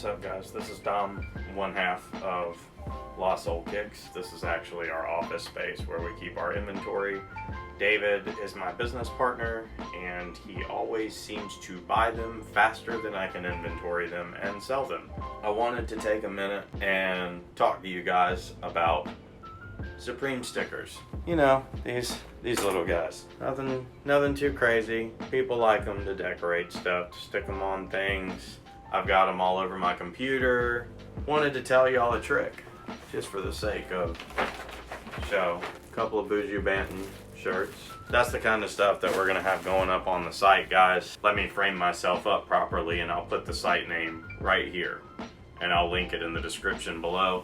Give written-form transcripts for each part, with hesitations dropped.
up, guys? This is Dom, one half of Lost Soul Kicks. This is actually our office space where we keep our inventory. David is my business partner, and he always seems to buy them faster than I can inventory them and sell them. I wanted to take a minute and talk to you guys about Supreme stickers. You know, these little guys. Nothing too crazy. People like them to decorate stuff, to stick them on things. I've got them all over my computer. Wanted to tell y'all a trick, just for the sake of show. A couple of Bougie Banton shirts. That's the kind of stuff that we're gonna have going up on the site, guys. Let me frame myself up properly, and I'll put the site name right here, and I'll link it in the description below.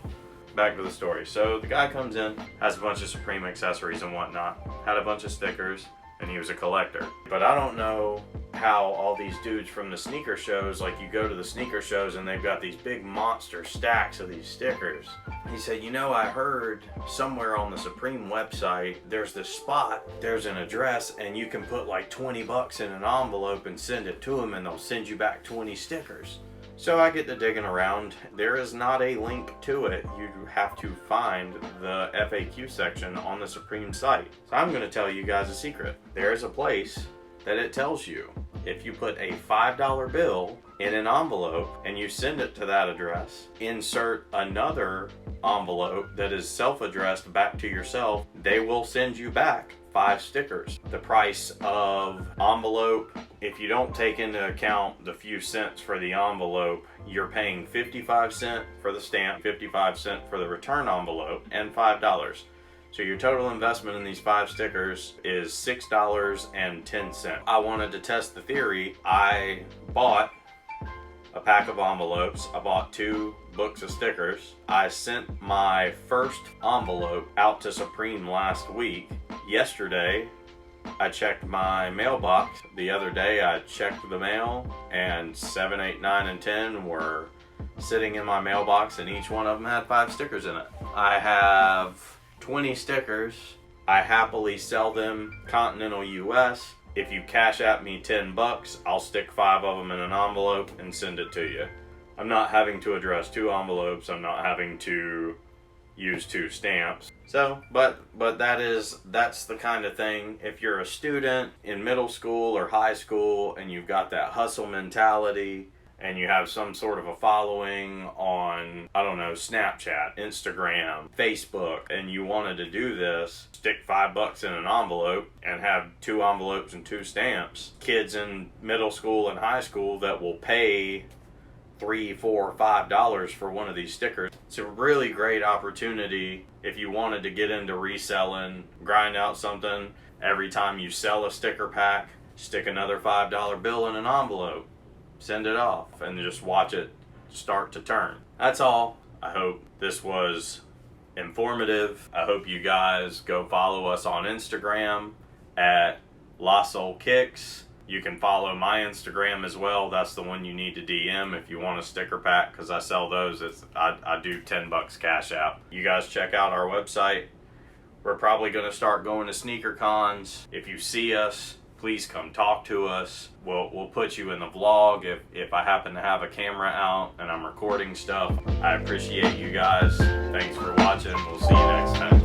Back to the story. So the guy comes in, has a bunch of Supreme accessories and whatnot, had a bunch of stickers, and he was a collector. But I don't know how all these dudes from the sneaker shows, like you go to the sneaker shows and they've got these big monster stacks of these stickers. He said, you know, I heard somewhere on the Supreme website, there's this spot, there's an address, and you can put like 20 bucks in an envelope and send it to them, and they'll send you back 20 stickers. So I get to digging around. There is not a link to it. You have to find the FAQ section on the Supreme site. So I'm going to tell you guys a secret. There is a place that it tells you if you put a $5 bill in an envelope and you send it to that address, insert another envelope that is self-addressed back to yourself, they will send you back 5 stickers. The price of envelope, if you don't take into account the few cents for the envelope, you're paying 55 cents for the stamp, 55 cents for the return envelope, and $5. So your total investment in these 5 stickers is $6.10. I wanted to test the theory. I bought a pack of envelopes. I bought 2 books of stickers. I sent my first envelope out to Supreme last week. Yesterday, I checked my mailbox. The other day, I checked the mail, and 7, 8, 9, and 10 were sitting in my mailbox, and each one of them had 5 stickers in it. I have 20 stickers. I happily sell them continental US. If you cash at me 10 bucks, I'll stick 5 of them in an envelope and send it to you. I'm not having to address 2 envelopes. I'm not having to use 2 stamps. So, but that's the kind of thing. If you're a student in middle school or high school and you've got that hustle mentality and you have some sort of a following on, I don't know, Snapchat, Instagram, Facebook, and you wanted to do this, stick 5 bucks in an envelope and have 2 envelopes and 2 stamps. Kids in middle school and high school that will pay $3, $4, $5 for one of these stickers. It's a really great opportunity if you wanted to get into reselling, grind out something. Every time you sell a sticker pack, stick another $5 bill in an envelope, send it off, and just watch it start to turn. That's all. I hope this was informative. I hope you guys go follow us on Instagram at Lost Soul Kicks. You can follow my Instagram as well. That's the one you need to DM if you want a sticker pack, because I sell those. I do 10 bucks cash out. You guys check out our website. We're probably going to start going to sneaker cons. If you see us, please come talk to us. We'll put you in the vlog if I happen to have a camera out and I'm recording stuff. I appreciate you guys. Thanks for watching. We'll see you next time.